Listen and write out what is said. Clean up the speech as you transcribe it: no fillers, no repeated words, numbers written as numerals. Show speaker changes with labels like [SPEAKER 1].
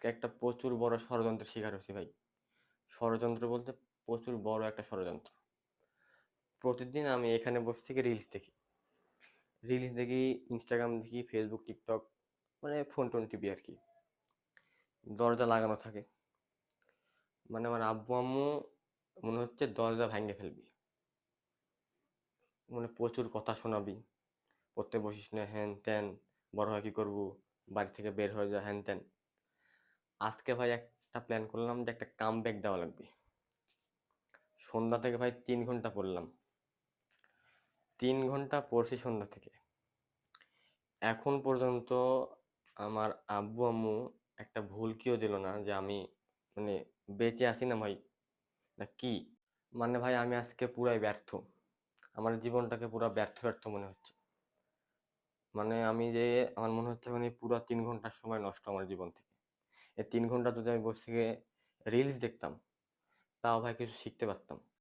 [SPEAKER 1] আজকে একটা প্রচুর বড় ষড়যন্ত্রের শিকার হয়েছি ভাই। ষড়যন্ত্র বলতে প্রচুর বড় একটা ষড়যন্ত্র। প্রতিদিন আমি এখানে বসে থেকে রিলস দেখি, ইনস্টাগ্রাম দেখি, ফেসবুক, টিকটক, মানে ফোন টোন টিপি আর কি। দরজা লাগানো থাকে, মানে আমার আব্বু আম্মু মনে হচ্ছে দরজা ভাঙে ফেলবি, মানে প্রচুর কথা শোনাবি, পড়তে বসিস না, হ্যান ত্যান, বড় হয় কি করবো, বাড়ি থেকে বের হয়ে যা, হ্যান ত্যান। আজকে ভাই একটা প্ল্যান করলাম যে একটা কাম ব্যাক দেওয়া লাগবে। সন্ধ্যা থেকে ভাই 3 ঘন্টা পড়লাম, 3 ঘন্টা পড়ছি সন্ধ্যা থেকে। এখন পর্যন্ত আমার আব্বু আম্মু একটা ভুল কেউ দিল না যে আমি মানে বেঁচে আছি না ভাই, না কি। মানে ভাই আমি আজকে পুরাই ব্যর্থ, আমার জীবনটাকে পুরা ব্যর্থ ব্যর্থ মনে হচ্ছে। মানে আমি যে আমার মনে হচ্ছে মানে পুরো 3 ঘন্টার সময় নষ্ট আমার জীবন থেকে। এই 3 ঘন্টা যদি আমি বসে থেকে রিলস দেখতাম, তাও ভাই কিছু শিখতে পারতাম।